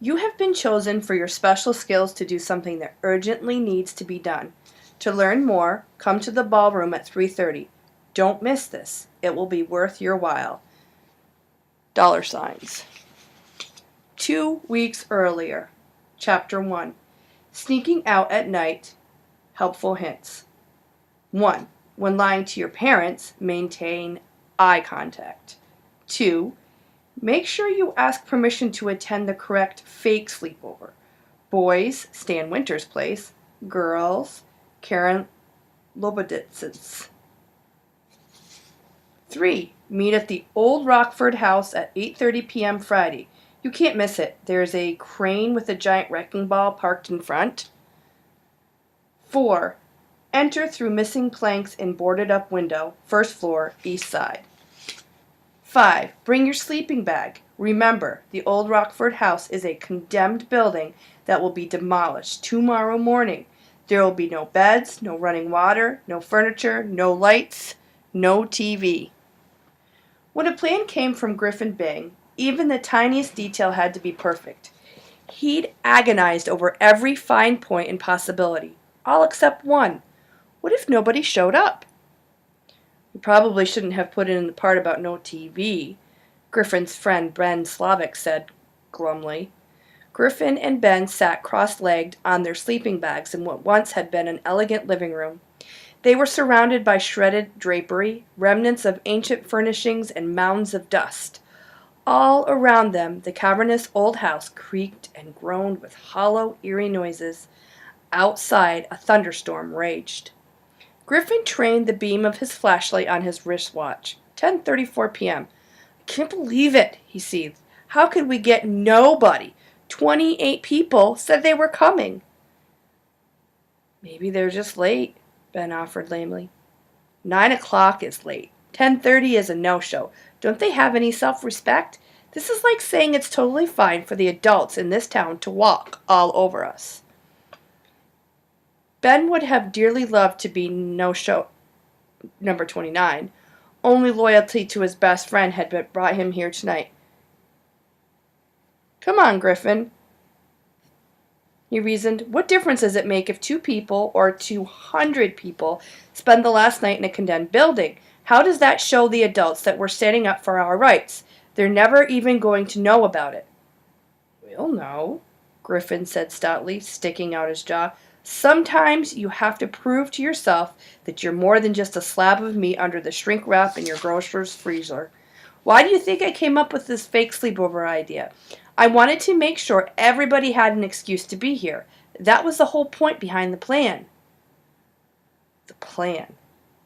You have been chosen for your special skills to do something that urgently needs to be done. To learn more, come to the ballroom at 3:30. Don't miss this. It will be worth your while. $. 2 weeks earlier. Chapter 1. Sneaking out at night. Helpful hints. 1. When lying to your parents, maintain eye contact. 2. Make sure you ask permission to attend the correct fake sleepover. Boys, Stan Winter's place. Girls, Karen Loboditz's. 3. Meet at the Old Rockford house at 8:30 p.m. Friday. You can't miss it. There's a crane with a giant wrecking ball parked in front. 4. Enter through missing planks in boarded up window, first floor, east side. 5. Bring your sleeping bag. Remember, the Old Rockford house is a condemned building that will be demolished tomorrow morning. There will be no beds, no running water, no furniture, no lights, no TV. When a plan came from Griffin Bing, even the tiniest detail had to be perfect. He'd agonized over every fine point and possibility, all except one. What if nobody showed up? You probably shouldn't have put in the part about no TV, Griffin's friend Ben Slavic said glumly. Griffin and Ben sat cross-legged on their sleeping bags in what once had been an elegant living room. They were surrounded by shredded drapery, remnants of ancient furnishings, and mounds of dust. All around them, the cavernous old house creaked and groaned with hollow, eerie noises. Outside, a thunderstorm raged. Griffin trained the beam of his flashlight on his wristwatch. 10:34 p.m. I can't believe it, he seethed. How could we get nobody? 28 people said they were coming. Maybe they're just late, Ben offered lamely. 9 o'clock is late. 10:30 is a no-show. Don't they have any self-respect? This is like saying it's totally fine for the adults in this town to walk all over us. Ben would have dearly loved to be no-show number 29. Only loyalty to his best friend had brought him here tonight. Come on, Griffin, he reasoned. What difference does it make if 2 people or 200 people spend the last night in a condemned building? How does that show the adults that we're standing up for our rights? They're never even going to know about it. We'll know, Griffin said stoutly, sticking out his jaw. Sometimes you have to prove to yourself that you're more than just a slab of meat under the shrink wrap in your grocer's freezer. Why do you think I came up with this fake sleepover idea? I wanted to make sure everybody had an excuse to be here. That was the whole point behind the plan. The plan.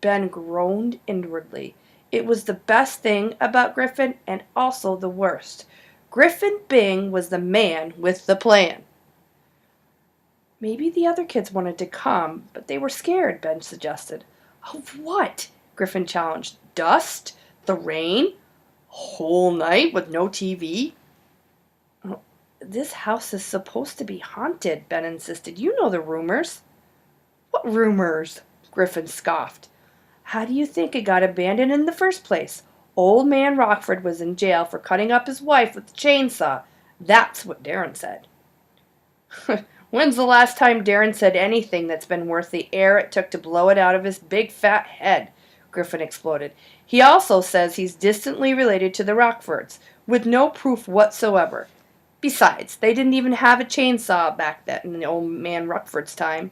Ben groaned inwardly. It was the best thing about Griffin and also the worst. Griffin Bing was the man with the plan. Maybe the other kids wanted to come, but they were scared, Ben suggested. Of what? Griffin challenged. Dust? The rain? Whole night with no TV? Oh, this house is supposed to be haunted, Ben insisted. You know the rumors. What rumors? Griffin scoffed. How do you think it got abandoned in the first place? Old man Rockford was in jail for cutting up his wife with a chainsaw. That's what Darren said. When's the last time Darren said anything that's been worth the air it took to blow it out of his big fat head? Griffin exploded. He also says he's distantly related to the Rockfords, with no proof whatsoever. Besides, they didn't even have a chainsaw back then in the old man Rockford's time.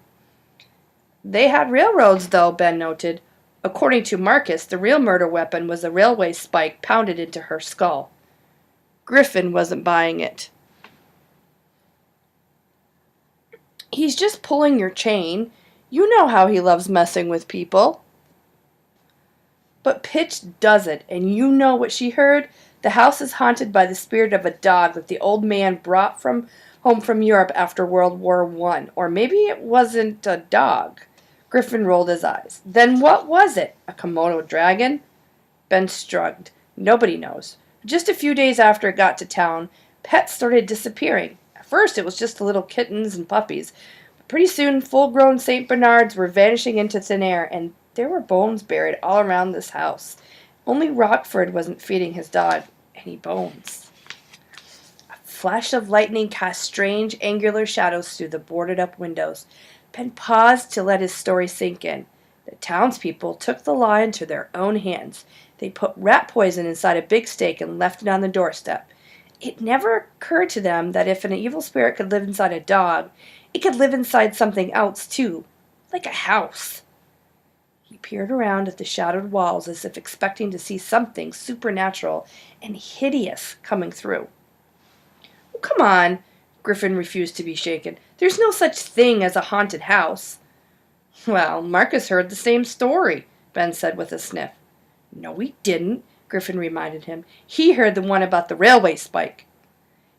They had railroads, though, Ben noted. According to Marcus, the real murder weapon was a railway spike pounded into her skull. Griffin wasn't buying it. He's just pulling your chain. You know how he loves messing with people. But Pitch does it, and you know what she heard? The house is haunted by the spirit of a dog that the old man brought home from Europe after World War I. Or maybe it wasn't a dog. Griffin rolled his eyes. Then what was it? A Komodo dragon? Ben shrugged. Nobody knows. Just a few days after it got to town, pets started disappearing. At first it was just the little kittens and puppies. But pretty soon full-grown St. Bernards were vanishing into thin air, and there were bones buried all around this house. Only Rockford wasn't feeding his dog any bones. A flash of lightning cast strange, angular shadows through the boarded-up windows. Ben paused to let his story sink in. The townspeople took the law into their own hands. They put rat poison inside a big steak and left it on the doorstep. It never occurred to them that if an evil spirit could live inside a dog, it could live inside something else too, like a house. He peered around at the shadowed walls as if expecting to see something supernatural and hideous coming through. Oh, come on, Griffin refused to be shaken. There's no such thing as a haunted house. Well, Marcus heard the same story, Ben said with a sniff. No, he didn't, Griffin reminded him. He heard the one about the railway spike.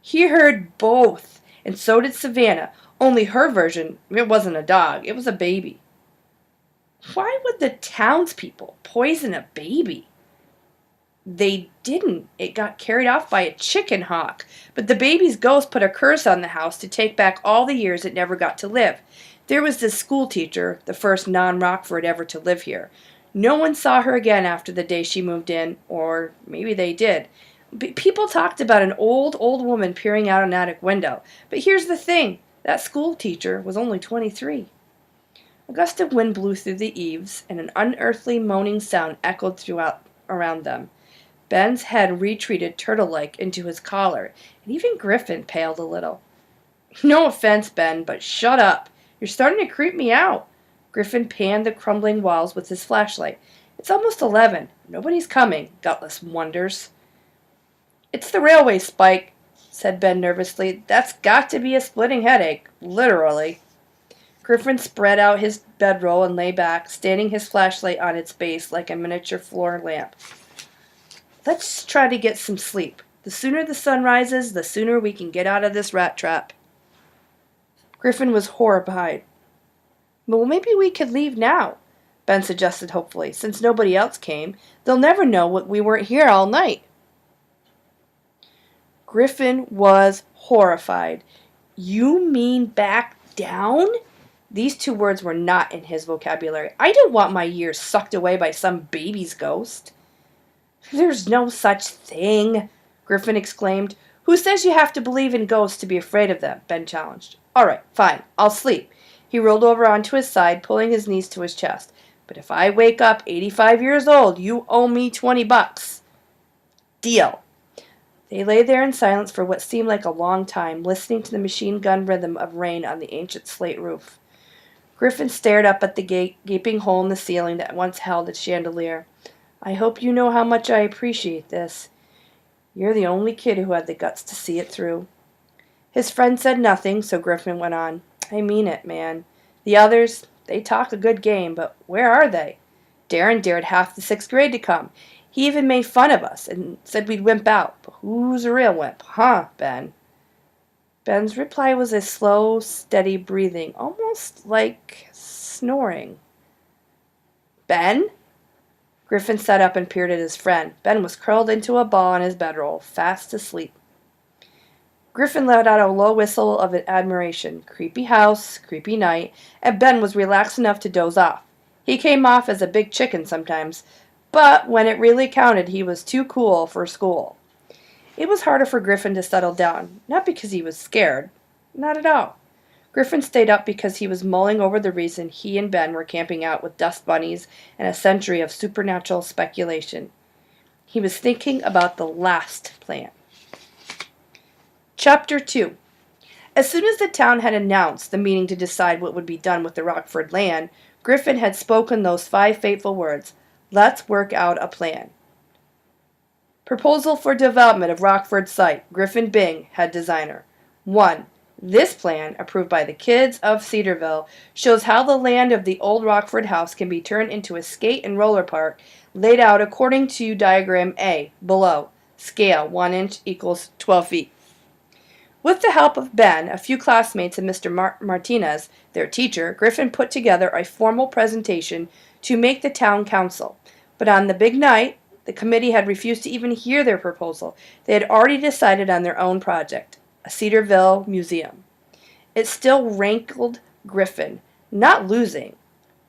He heard both, and so did Savannah, only her version, it wasn't a dog, it was a baby. Why would the townspeople poison a baby? They didn't. It got carried off by a chicken hawk, but the baby's ghost put a curse on the house to take back all the years it never got to live. There was this school teacher, the first non-Rockford ever to live here. No one saw her again after the day she moved in, or maybe they did. People talked about an old woman peering out an attic window. But here's the thing, that school teacher was only 23. A gust of wind blew through the eaves, and an unearthly moaning sound echoed throughout around them. Ben's head retreated turtle-like into his collar, and even Griffin paled a little. No offense, Ben, but shut up. You're starting to creep me out. Griffin panned the crumbling walls with his flashlight. It's almost 11. Nobody's coming, gutless wonders. It's the railway spike, said Ben nervously. That's got to be a splitting headache, literally. Griffin spread out his bedroll and lay back, standing his flashlight on its base like a miniature floor lamp. Let's try to get some sleep. The sooner the sun rises, the sooner we can get out of this rat trap. Griffin was horrified. Well, maybe we could leave now, Ben suggested hopefully. Since nobody else came, they'll never know we weren't here all night. Griffin was horrified. You mean back down? These two words were not in his vocabulary. I don't want my years sucked away by some baby's ghost. There's no such thing, Griffin exclaimed. Who says you have to believe in ghosts to be afraid of them? Ben challenged. All right, fine, I'll sleep. He rolled over onto his side, pulling his knees to his chest. But if I wake up 85 years old, you owe me $20. Deal. They lay there in silence for what seemed like a long time, listening to the machine gun rhythm of rain on the ancient slate roof. Griffin stared up at the gaping hole in the ceiling that once held its chandelier. I hope you know how much I appreciate this. You're the only kid who had the guts to see it through. His friend said nothing, so Griffin went on. I mean it, man. The others, they talk a good game, but where are they? Darren dared half the 6th grade to come. He even made fun of us and said we'd wimp out. But who's a real wimp, huh, Ben? Ben's reply was a slow, steady breathing, almost like snoring. Ben? Griffin sat up and peered at his friend. Ben was curled into a ball on his bedroll, fast asleep. Griffin let out a low whistle of admiration. Creepy house, creepy night, and Ben was relaxed enough to doze off. He came off as a big chicken sometimes, but when it really counted, he was too cool for school. It was harder for Griffin to settle down, not because he was scared. Not at all. Griffin stayed up because he was mulling over the reason he and Ben were camping out with dust bunnies and a century of supernatural speculation. He was thinking about the last plan. Chapter 2. As soon as the town had announced the meeting to decide what would be done with the Rockford land, Griffin had spoken those 5 fateful words, let's work out a plan. Proposal for development of Rockford site, Griffin Bing, head designer. 1. This plan, approved by the kids of Cedarville, shows how the land of the old Rockford house can be turned into a skate and roller park, laid out according to diagram A, below. Scale, 1 inch equals 12 feet. With the help of Ben, a few classmates, and Mr. Martinez, their teacher, Griffin put together a formal presentation to make the town council. But on the big night, the committee had refused to even hear their proposal. They had already decided on their own project, a Cedarville museum. It still rankled Griffin, not losing.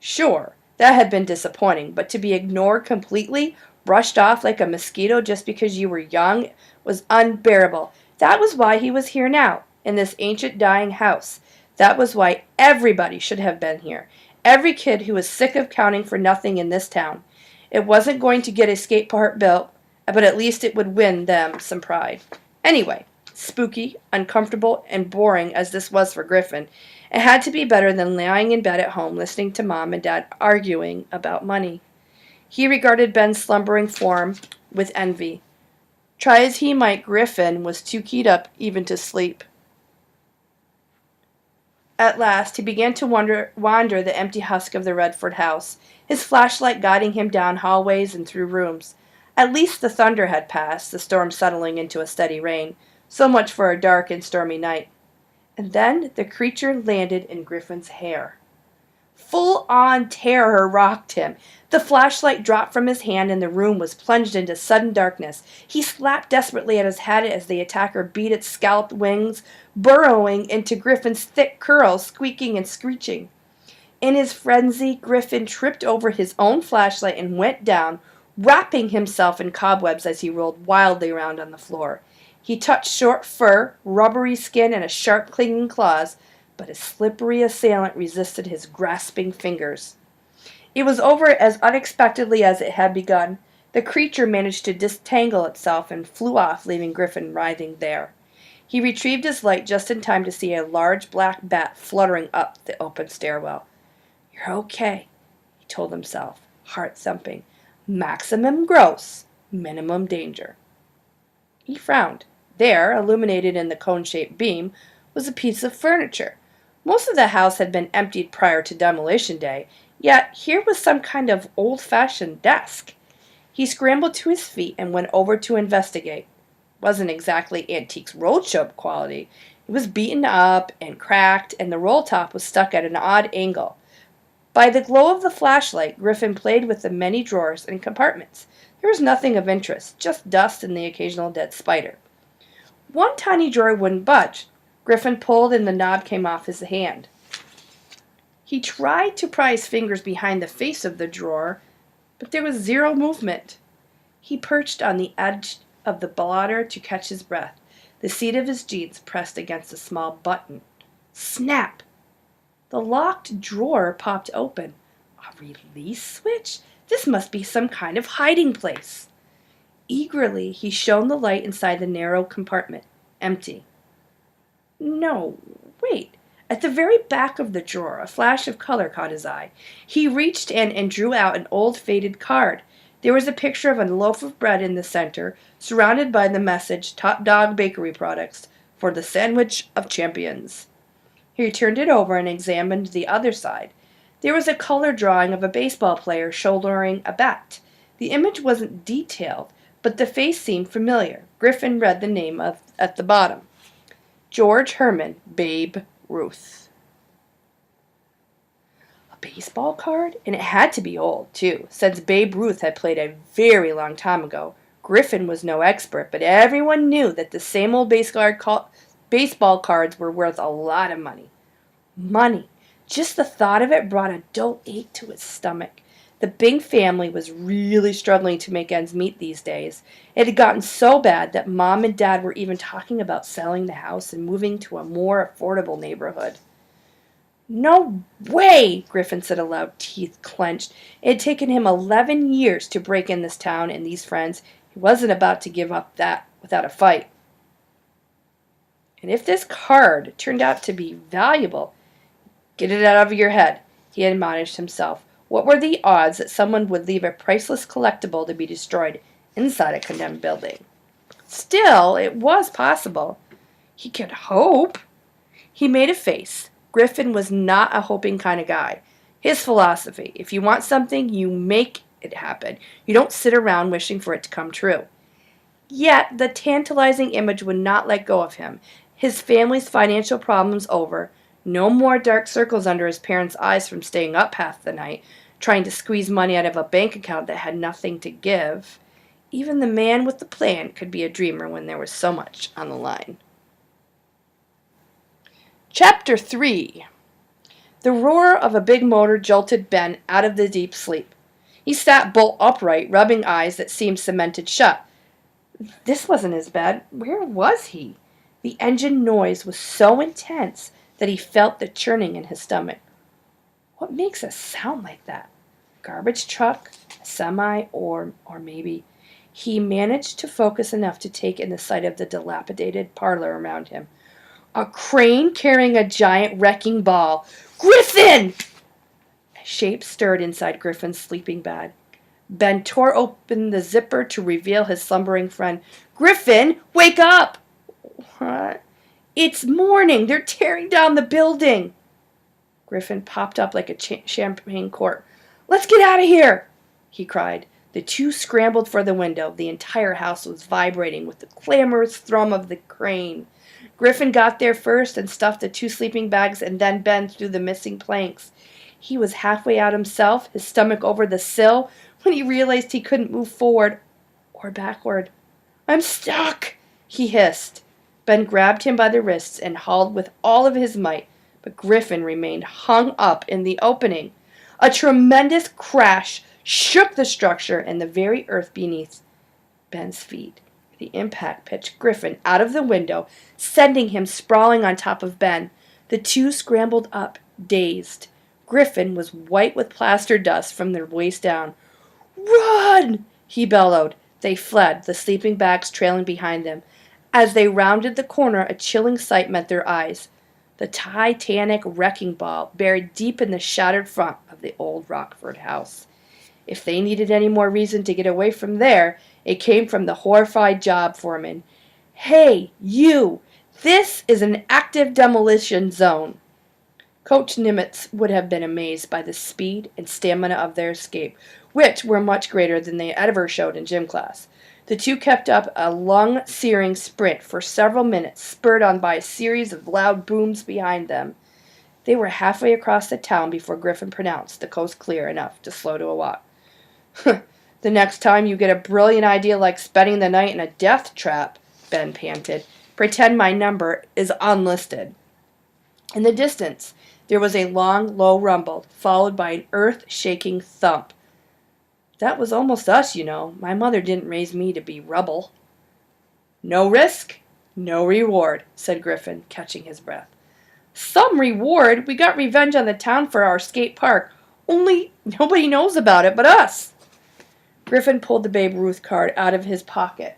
Sure, that had been disappointing, but to be ignored completely, brushed off like a mosquito just because you were young, was unbearable. That was why he was here now, in this ancient dying house. That was why everybody should have been here. Every kid who was sick of counting for nothing in this town. It wasn't going to get a skate park built, but at least it would win them some pride. Anyway, spooky, uncomfortable, and boring as this was for Griffin, it had to be better than lying in bed at home listening to Mom and Dad arguing about money. He regarded Ben's slumbering form with envy. Try as he might, Griffin was too keyed up even to sleep. At last, he began to wander the empty husk of the Redford house, his flashlight guiding him down hallways and through rooms. At least the thunder had passed, the storm settling into a steady rain. So much for a dark and stormy night. And then the creature landed in Griffin's hair. Full-on terror rocked him. The flashlight dropped from his hand and the room was plunged into sudden darkness. He slapped desperately at his head as the attacker beat its scalped wings, burrowing into Griffin's thick curls, squeaking and screeching. In his frenzy, Griffin tripped over his own flashlight and went down, wrapping himself in cobwebs as he rolled wildly around on the floor. He touched short fur, rubbery skin, and a sharp clinging claws, but his slippery assailant resisted his grasping fingers. It was over as unexpectedly as it had begun. The creature managed to disentangle itself and flew off, leaving Griffin writhing there. He retrieved his light just in time to see a large black bat fluttering up the open stairwell. "You're okay," he told himself, heart thumping. "Maximum gross, minimum danger." He frowned. There, illuminated in the cone-shaped beam, was a piece of furniture. Most of the house had been emptied prior to demolition day, yet here was some kind of old-fashioned desk. He scrambled to his feet and went over to investigate. It wasn't exactly Antiques Roadshow quality. It was beaten up and cracked, and the roll top was stuck at an odd angle. By the glow of the flashlight, Griffin played with the many drawers and compartments. There was nothing of interest, just dust and the occasional dead spider. One tiny drawer wouldn't budge. Griffin pulled and the knob came off his hand. He tried to pry his fingers behind the face of the drawer, but there was zero movement. He perched on the edge of the blotter to catch his breath, the seat of his jeans pressed against a small button. Snap! The locked drawer popped open. A release switch? This must be some kind of hiding place. Eagerly, he shone the light inside the narrow compartment. Empty. No, wait. At the very back of the drawer, a flash of color caught his eye. He reached in and drew out an old faded card. There was a picture of a loaf of bread in the center, surrounded by the message, "Top Dog Bakery Products for the Sandwich of Champions." He turned it over and examined the other side. There was a color drawing of a baseball player shouldering a bat. The image wasn't detailed, but the face seemed familiar. Griffin read the name at the bottom. George Herman, Babe Ruth. A baseball card? And it had to be old, too, since Babe Ruth had played a very long time ago. Griffin was no expert, but everyone knew that the same old baseball cards were worth a lot of money. Money. Just the thought of it brought a dull ache to his stomach. The Bing family was really struggling to make ends meet these days. It had gotten so bad that Mom and Dad were even talking about selling the house and moving to a more affordable neighborhood. "No way!" Griffin said aloud, teeth clenched. It had taken him 11 years to break in this town and these friends. He wasn't about to give up that without a fight. And if this card turned out to be valuable, get it out of your head, he admonished himself. What were the odds that someone would leave a priceless collectible to be destroyed inside a condemned building? Still, it was possible. He could hope. He made a face. Griffin was not a hoping kind of guy. His philosophy, if you want something, you make it happen. You don't sit around wishing for it to come true. Yet, the tantalizing image would not let go of him. His family's financial problems over. No more dark circles under his parents' eyes from staying up half the night, trying to squeeze money out of a bank account that had nothing to give. Even the man with the plan could be a dreamer when there was so much on the line. Chapter 3. The roar of a big motor jolted Ben out of the deep sleep. He sat bolt upright, rubbing eyes that seemed cemented shut. This wasn't his bed. Where was he? The engine noise was so intense that he felt the churning in his stomach. What makes a sound like that? Garbage truck, a semi, or maybe... He managed to focus enough to take in the sight of the dilapidated parlor around him. A crane carrying a giant wrecking ball. Griffin! A shape stirred inside Griffin's sleeping bag. Ben tore open the zipper to reveal his slumbering friend. Griffin, wake up! What? It's morning. They're tearing down the building. Griffin popped up like a champagne cork. Let's get out of here, he cried. The two scrambled for the window. The entire house was vibrating with the clamorous thrum of the crane. Griffin got there first and stuffed the two sleeping bags, and then Ben threw the missing planks. He was halfway out himself, his stomach over the sill, when he realized he couldn't move forward or backward. I'm stuck, he hissed. Ben grabbed him by the wrists and hauled with all of his might, but Griffin remained hung up in the opening. A tremendous crash shook the structure and the very earth beneath Ben's feet. The impact pitched Griffin out of the window, sending him sprawling on top of Ben. The two scrambled up, dazed. Griffin was white with plaster dust from their waist down. Run! He bellowed. They fled, the sleeping bags trailing behind them. As they rounded the corner, a chilling sight met their eyes. The Titanic wrecking ball buried deep in the shattered front of the old Rockford house. If they needed any more reason to get away from there, it came from the horrified job foreman. Hey, you! This is an active demolition zone. Coach Nimitz would have been amazed by the speed and stamina of their escape, which were much greater than they ever showed in gym class. The two kept up a lung-searing sprint for several minutes, spurred on by a series of loud booms behind them. They were halfway across the town before Griffin pronounced the coast clear enough to slow to a walk. The next time you get a brilliant idea like spending the night in a death trap, Ben panted, pretend my number is unlisted. In the distance, there was a long, low rumble, followed by an earth-shaking thump. That was almost us, you know. My mother didn't raise me to be rubble. No risk, no reward, said Griffin, catching his breath. Some reward? We got revenge on the town for our skate park. Only nobody knows about it but us. Griffin pulled the Babe Ruth card out of his pocket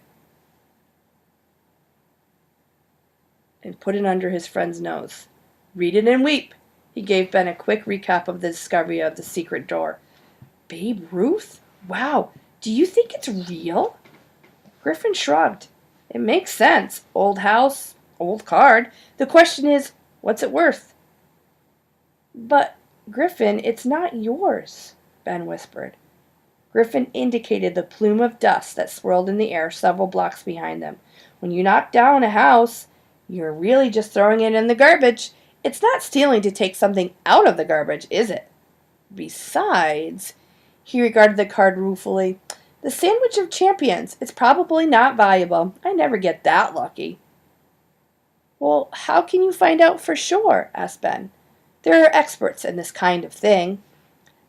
and put it under his friend's nose. Read it and weep. He gave Ben a quick recap of the discovery of the secret door. Babe Ruth? Wow, do you think it's real? Griffin shrugged. It makes sense. Old house, old card. The question is, what's it worth? But, Griffin, it's not yours, Ben whispered. Griffin indicated the plume of dust that swirled in the air several blocks behind them. When you knock down a house, you're really just throwing it in the garbage. It's not stealing to take something out of the garbage, is it? Besides, he regarded the card ruefully, the sandwich of champions. It's probably not valuable. I never get that lucky. Well, how can you find out for sure? Asked Ben. There are experts in this kind of thing.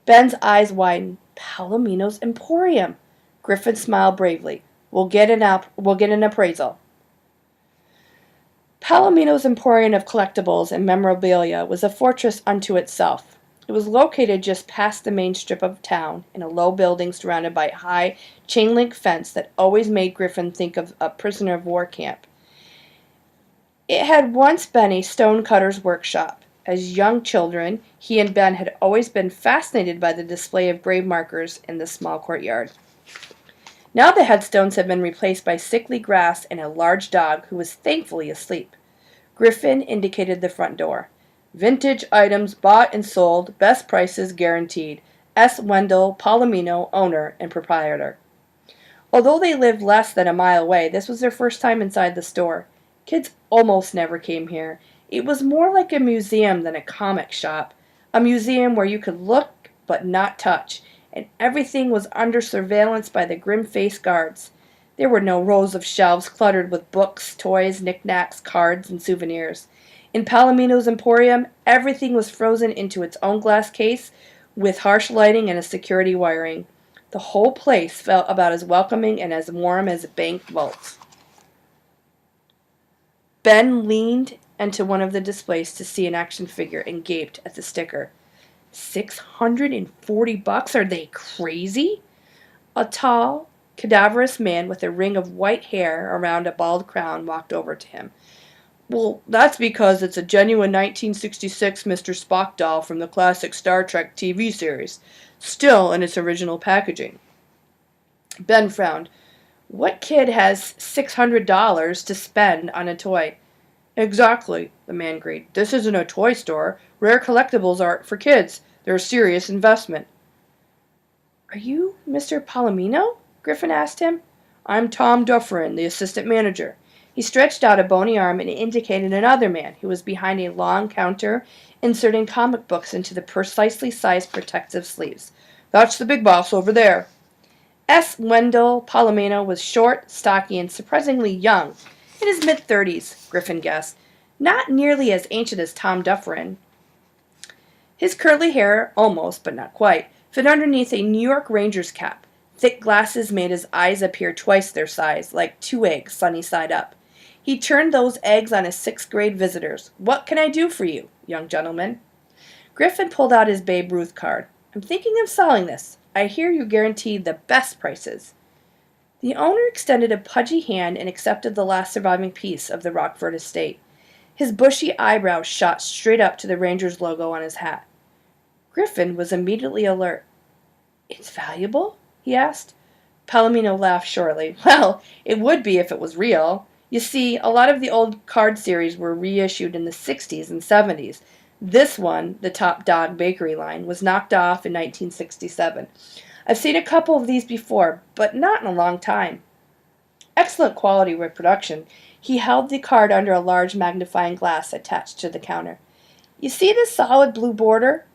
Ben's eyes widened. Palomino's Emporium. Griffin smiled bravely. We'll get an appraisal. Palomino's Emporium of collectibles and memorabilia was a fortress unto itself. It was located just past the main strip of town, in a low building surrounded by a high chain-link fence that always made Griffin think of a prisoner of war camp. It had once been a stonecutter's workshop. As young children, he and Ben had always been fascinated by the display of grave markers in the small courtyard. Now the headstones had been replaced by sickly grass and a large dog who was thankfully asleep. Griffin indicated the front door. Vintage items bought and sold, best prices guaranteed. S. Wendell Palomino, owner and proprietor. Although they lived less than a mile away, this was their first time inside the store. Kids almost never came here. It was more like a museum than a comic shop. A museum where you could look but not touch, and everything was under surveillance by the grim-faced guards. There were no rows of shelves cluttered with books, toys, knickknacks, cards, and souvenirs. In Palomino's Emporium, everything was frozen into its own glass case with harsh lighting and a security wiring. The whole place felt about as welcoming and as warm as a bank vault. Ben leaned into one of the displays to see an action figure and gaped at the sticker. $640? Are they crazy? A tall, cadaverous man with a ring of white hair around a bald crown walked over to him. Well, that's because it's a genuine 1966 Mr. Spock doll from the classic Star Trek TV series, still in its original packaging. Ben frowned. What kid has $600 to spend on a toy? Exactly, the man agreed. This isn't a toy store. Rare collectibles aren't for kids. They're a serious investment. Are you Mr. Palomino? Griffin asked him. I'm Tom Dufferin, the assistant manager. He stretched out a bony arm and indicated another man who was behind a long counter, inserting comic books into the precisely sized protective sleeves. That's the big boss over there. Swindle Palomino was short, stocky, and surprisingly young. In his mid-30s, Griffin guessed. Not nearly as ancient as Tom Dufferin. His curly hair, almost, but not quite, fit underneath a New York Ranger's cap. Thick glasses made his eyes appear twice their size, like 2 eggs sunny side up. He turned those eggs on his 6th-grade visitors. What can I do for you, young gentleman? Griffin pulled out his Babe Ruth card. I'm thinking of selling this. I hear you guarantee the best prices. The owner extended a pudgy hand and accepted the last surviving piece of the Rockford estate. His bushy eyebrows shot straight up to the Ranger's logo on his hat. Griffin was immediately alert. It's valuable? He asked. Palomino laughed shortly. Well, it would be if it was real. You see, a lot of the old card series were reissued in the 60s and 70s. This one, the Top Dog Bakery line, was knocked off in 1967. I've seen a couple of these before, but not in a long time. Excellent quality reproduction. He held the card under a large magnifying glass attached to the counter. You see this solid blue border?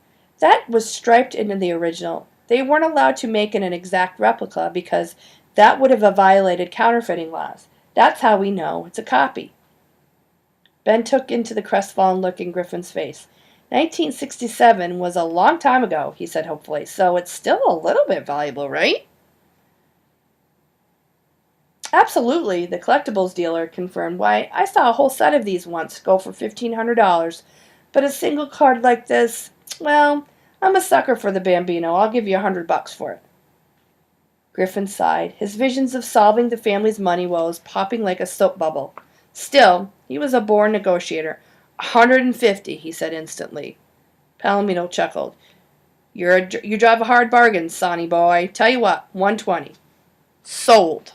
That was striped into the original. They weren't allowed to make it an exact replica because that would have violated counterfeiting laws. That's how we know it's a copy. Ben took into the crestfallen look in Griffin's face. 1967 was a long time ago, he said hopefully, so it's still a little bit valuable, right? Absolutely, the collectibles dealer confirmed. Why, I saw a whole set of these once go for $1,500. But a single card like this, well, I'm a sucker for the Bambino. I'll give you $100 for it. Griffin sighed, his visions of solving the family's money woes popping like a soap bubble. Still, he was a born negotiator. $150, he said instantly. Palomino chuckled. You drive a hard bargain, Sonny boy. Tell you what, $120. Sold.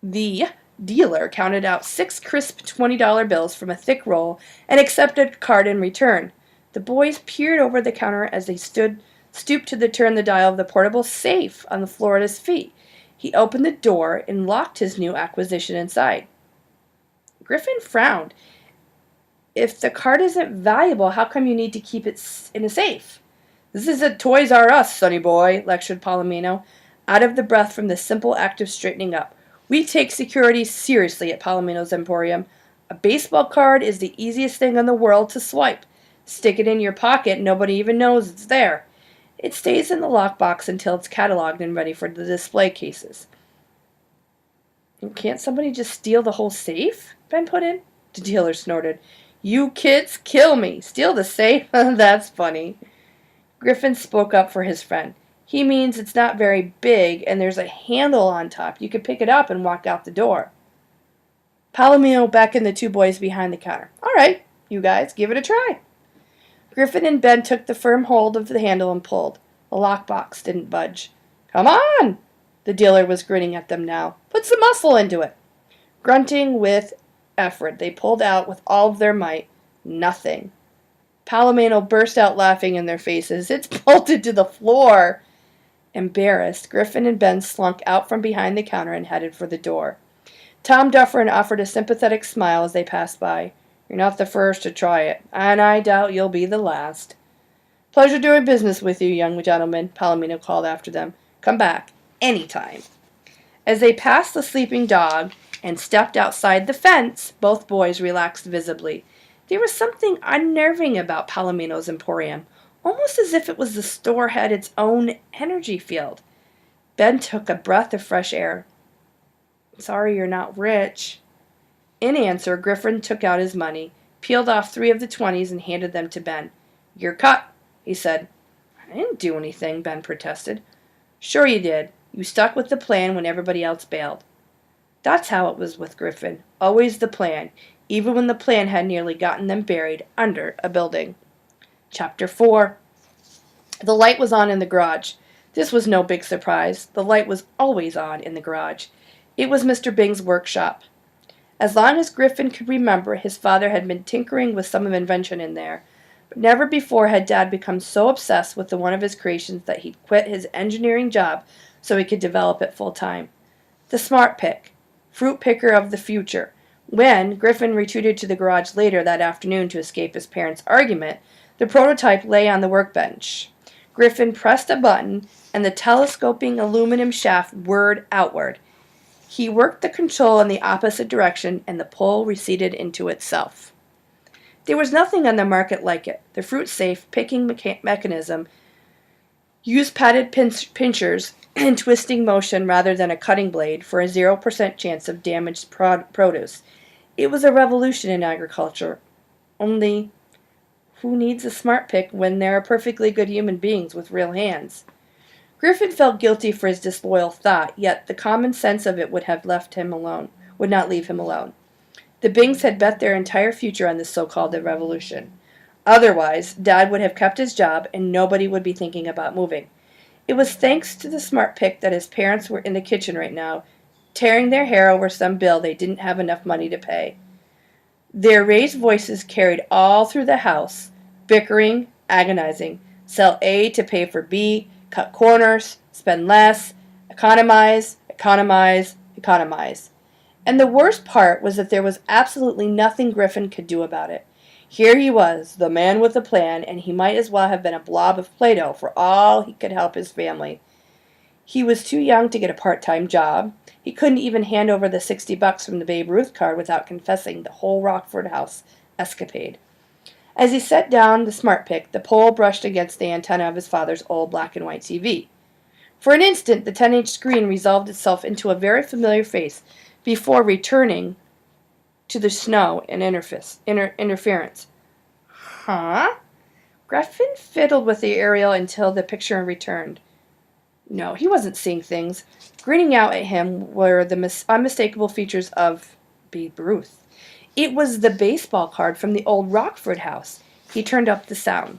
The dealer counted out 6 crisp $20 bills from a thick roll and accepted a card in return. The boys peered over the counter as they stooped to turn the dial of the portable safe on the floor at his feet. He opened the door and locked his new acquisition inside. Griffin frowned. If the card isn't valuable, how come you need to keep it in a safe? This is a Toys R Us, sonny boy, lectured Palomino, out of the breath from the simple act of straightening up. We take security seriously at Palomino's Emporium. A baseball card is the easiest thing in the world to swipe. Stick it in your pocket, nobody even knows it's there. It stays in the lockbox until it's cataloged and ready for the display cases. Can't somebody just steal the whole safe? Ben put in. The dealer snorted. You kids kill me. Steal the safe? That's funny. Griffin spoke up for his friend. He means it's not very big and there's a handle on top. You can pick it up and walk out the door. Palomino beckoned the 2 boys behind the counter. All right, you guys, give it a try. Griffin and Ben took the firm hold of the handle and pulled. The lockbox didn't budge. Come on! The dealer was grinning at them now. Put some muscle into it. Grunting with effort, they pulled out with all of their might. Nothing. Palomino burst out laughing in their faces. It's bolted to the floor. Embarrassed, Griffin and Ben slunk out from behind the counter and headed for the door. Tom Dufferin offered a sympathetic smile as they passed by. You're not the first to try it, and I doubt you'll be the last. Pleasure doing business with you, young gentlemen, Palomino called after them. Come back, any time. As they passed the sleeping dog and stepped outside the fence, both boys relaxed visibly. There was something unnerving about Palomino's Emporium, almost as if the store had its own energy field. Ben took a breath of fresh air. Sorry you're not rich. In answer, Griffin took out his money, peeled off 3 of the 20s, and handed them to Ben. You're cut, he said. I didn't do anything, Ben protested. Sure you did. You stuck with the plan when everybody else bailed. That's how it was with Griffin. Always the plan, even when the plan had nearly gotten them buried under a building. Chapter 4. The light was on in the garage. This was no big surprise. The light was always on in the garage. It was Mr. Bing's workshop. As long as Griffin could remember, his father had been tinkering with some invention in there. But never before had Dad become so obsessed with one of his creations that he'd quit his engineering job so he could develop it full time. The Smart Pick, fruit picker of the future. When Griffin retreated to the garage later that afternoon to escape his parents' argument, the prototype lay on the workbench. Griffin pressed a button, and the telescoping aluminum shaft whirred outward. He worked the control in the opposite direction, and the pole receded into itself. There was nothing on the market like it. The fruit-safe picking mechanism used padded pinchers and twisting motion rather than a cutting blade for a 0% chance of damaged produce. It was a revolution in agriculture. Only, who needs a smart pick when there are perfectly good human beings with real hands? Griffin felt guilty for his disloyal thought, yet the common sense of it would not leave him alone. The Bings had bet their entire future on this so-called revolution. Otherwise, Dad would have kept his job and nobody would be thinking about moving. It was thanks to the smart pick that his parents were in the kitchen right now, tearing their hair over some bill they didn't have enough money to pay. Their raised voices carried all through the house, bickering, agonizing. Sell A to pay for B, cut corners, spend less, economize, economize, economize. And the worst part was that there was absolutely nothing Griffin could do about it. Here he was, the man with a plan, and he might as well have been a blob of Play-Doh for all he could help his family. He was too young to get a part-time job. He couldn't even hand over the $60 from the Babe Ruth card without confessing the whole Rockford House escapade. As he set down the smart pick, the pole brushed against the antenna of his father's old black-and-white TV. For an instant, the 10-inch screen resolved itself into a very familiar face before returning to the snow and interference. Huh? Griffin fiddled with the aerial until the picture returned. No, he wasn't seeing things. Grinning out at him were the unmistakable features of Babe Ruth. It was the baseball card from the old Rockford house. He turned up the sound.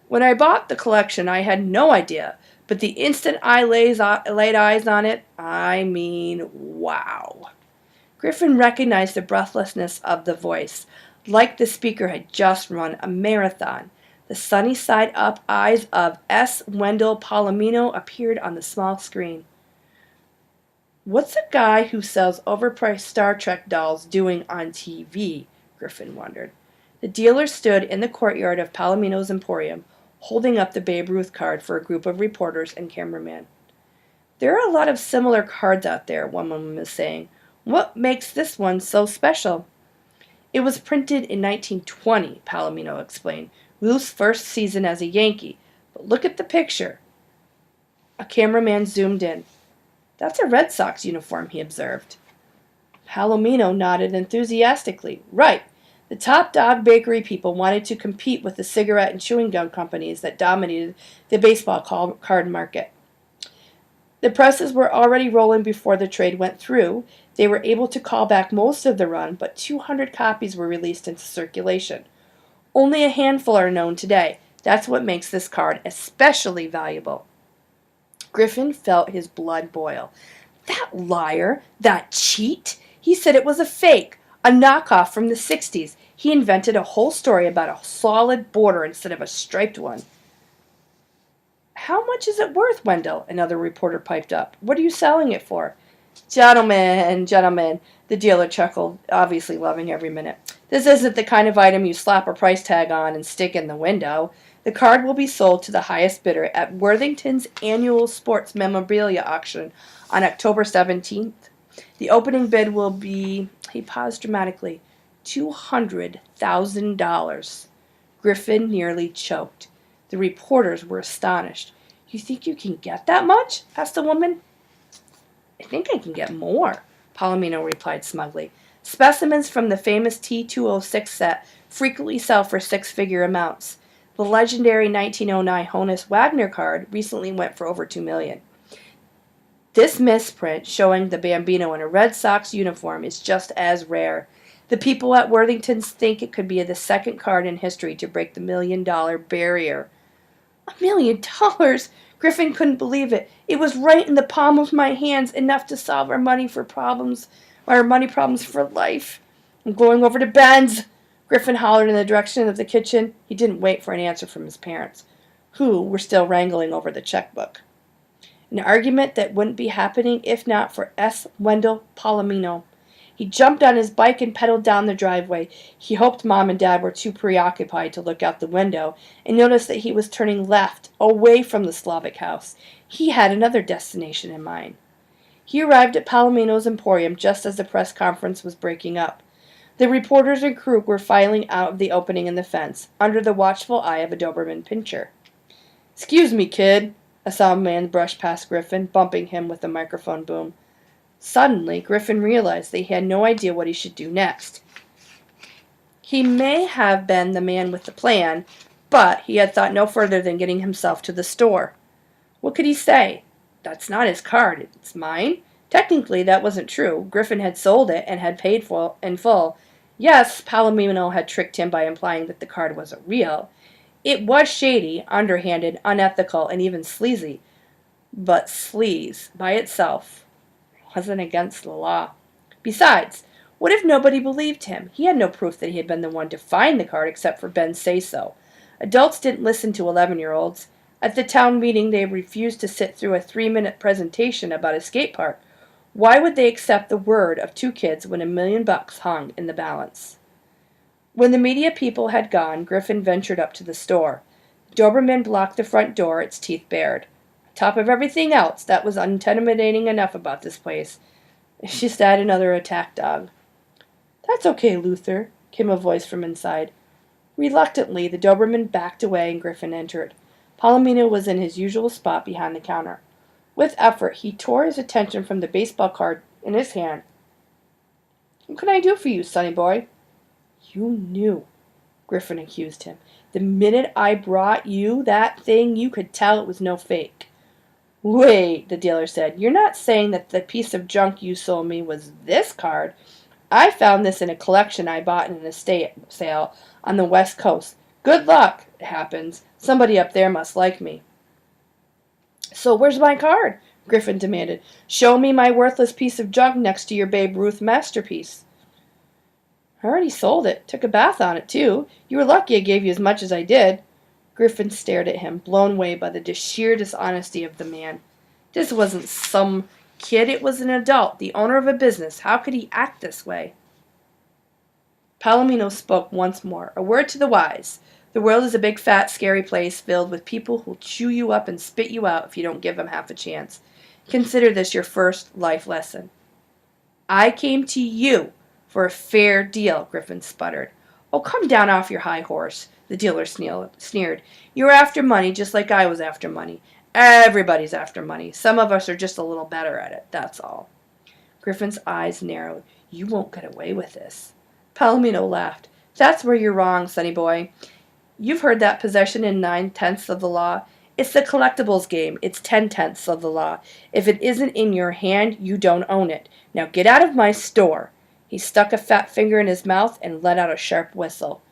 When I bought the collection, I had no idea, but the instant I laid eyes on it, I mean, wow. Griffin recognized the breathlessness of the voice, like the speaker had just run a marathon. The sunny-side-up eyes of S. Wendell Palomino appeared on the small screen. What's a guy who sells overpriced Star Trek dolls doing on TV? Griffin wondered. The dealer stood in the courtyard of Palomino's Emporium, holding up the Babe Ruth card for a group of reporters and cameramen. There are a lot of similar cards out there, one woman was saying. What makes this one so special? It was printed in 1920, Palomino explained. Ruth's first season as a Yankee. But look at the picture. A cameraman zoomed in. That's a Red Sox uniform, he observed. Palomino nodded enthusiastically. Right. The top dog bakery people wanted to compete with the cigarette and chewing gum companies that dominated the baseball card market. The presses were already rolling before the trade went through. They were able to call back most of the run, but 200 copies were released into circulation. Only a handful are known today. That's what makes this card especially valuable. Griffin felt his blood boil. That liar! That cheat! He said it was a fake, a knockoff from the 60s. He invented a whole story about a solid border instead of a striped one. How much is it worth, Wendell? Another reporter piped up. What are you selling it for? Gentlemen, the dealer chuckled, obviously loving every minute. This isn't the kind of item you slap a price tag on and stick in the window. The card will be sold to the highest bidder at Worthington's annual sports memorabilia auction on October 17th. The opening bid will be, he paused dramatically, $200,000. Griffin nearly choked. The reporters were astonished. You think you can get that much? Asked the woman. I think I can get more, Palomino replied smugly. Specimens from the famous T206 set frequently sell for six-figure amounts. The legendary 1909 Honus Wagner card recently went for over $2 million. This misprint showing the Bambino in a Red Sox uniform is just as rare. The people at Worthington's think it could be the second card in history to break the $1 million barrier. $1 million? Griffin couldn't believe it. It was right in the palm of my hands, enough to solve our money problems for life. I'm going over to Ben's. Griffin hollered in the direction of the kitchen. He didn't wait for an answer from his parents, who were still wrangling over the checkbook. An argument that wouldn't be happening if not for S. Wendell Palomino. He jumped on his bike and pedaled down the driveway. He hoped Mom and Dad were too preoccupied to look out the window and noticed that he was turning left, away from the Slavic house. He had another destination in mind. He arrived at Palomino's Emporium just as the press conference was breaking up. The reporters and crew were filing out of the opening in the fence, under the watchful eye of a Doberman pincher. "Excuse me, kid," a solemn man brushed past Griffin, bumping him with the microphone boom. Suddenly, Griffin realized that he had no idea what he should do next. He may have been the man with the plan, but he had thought no further than getting himself to the store. What could he say? That's not his card. It's mine? Technically, that wasn't true. Griffin had sold it and had paid for in full. Yes, Palomino had tricked him by implying that the card wasn't real. It was shady, underhanded, unethical, and even sleazy. But sleaze, by itself, wasn't against the law. Besides, what if nobody believed him? He had no proof that he had been the one to find the card except for Ben's say-so. Adults didn't listen to 11-year-olds. At the town meeting, they refused to sit through a 3-minute presentation about a skate park. Why would they accept the word of two kids when $1 million hung in the balance? When the media people had gone, Griffin ventured up to the store. Doberman blocked the front door, its teeth bared. On top of everything else, that was intimidating enough about this place. It's just add another attack dog. "That's okay, Luther," came a voice from inside. Reluctantly, the Doberman backed away and Griffin entered. Palomino was in his usual spot behind the counter. With effort, he tore his attention from the baseball card in his hand. "What can I do for you, sonny boy?" "You knew," Griffin accused him. "The minute I brought you that thing, you could tell it was no fake." "Wait," the dealer said. "You're not saying that the piece of junk you sold me was this card? I found this in a collection I bought in an estate sale on the West Coast. Good luck, it happens. Somebody up there must like me." "So where's my card?" Griffin demanded. "Show me my worthless piece of junk next to your Babe Ruth masterpiece." "I already sold it. Took a bath on it, too. You were lucky I gave you as much as I did." Griffin stared at him, blown away by the sheer dishonesty of the man. This wasn't some kid. It was an adult, the owner of a business. How could he act this way? Palomino spoke once more. "A word to the wise. The world is a big, fat, scary place filled with people who'll chew you up and spit you out if you don't give them half a chance. Consider this your first life lesson." "I came to you for a fair deal," Griffin sputtered. "Oh, come down off your high horse," the dealer sneered. "You're after money just like I was after money. Everybody's after money. Some of us are just a little better at it, that's all." Griffin's eyes narrowed. "You won't get away with this." Palomino laughed. "That's where you're wrong, sonny boy. You've heard that possession in 9/10 of the law. It's the collectibles game. It's 10/10 of the law. If it isn't in your hand, you don't own it. Now get out of my store." He stuck a fat finger in his mouth and let out a sharp whistle.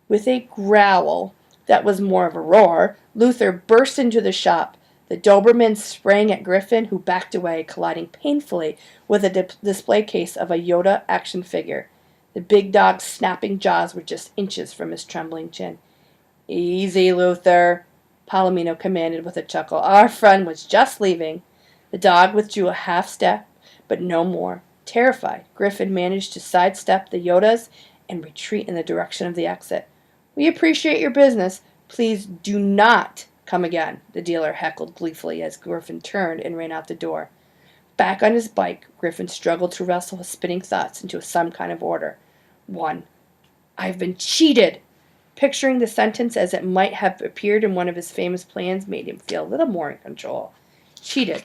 With a growl that was more of a roar, Luther burst into the shop. The Doberman sprang at Griffin, who backed away, colliding painfully with a display case of a Yoda action figure. The big dog's snapping jaws were just inches from his trembling chin. "Easy, Luther," Palomino commanded with a chuckle. "Our friend was just leaving." The dog withdrew a half step, but no more. Terrified, Griffin managed to sidestep the Yodas and retreat in the direction of the exit. "We appreciate your business. Please do not come again," the dealer heckled gleefully as Griffin turned and ran out the door. Back on his bike, Griffin struggled to wrestle his spinning thoughts into some kind of order. 1. "I've been cheated." Picturing the sentence as it might have appeared in one of his famous plans made him feel a little more in control. Cheated.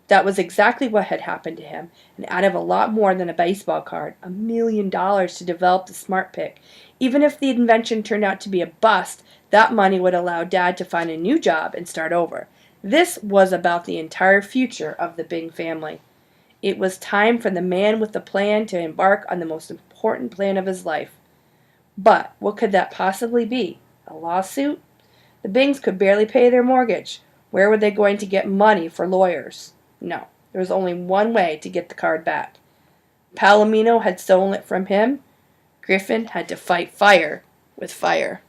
That was exactly what had happened to him, and out of a lot more than a baseball card, $1 million to develop the smart pick. Even if the invention turned out to be a bust, that money would allow Dad to find a new job and start over. This was about the entire future of the Bing family. It was time for the man with the plan to embark on the most important plan of his life. But what could that possibly be? A lawsuit? The Bings could barely pay their mortgage. Where were they going to get money for lawyers? No, there was only one way to get the card back. Palomino had stolen it from him. Griffin had to fight fire with fire.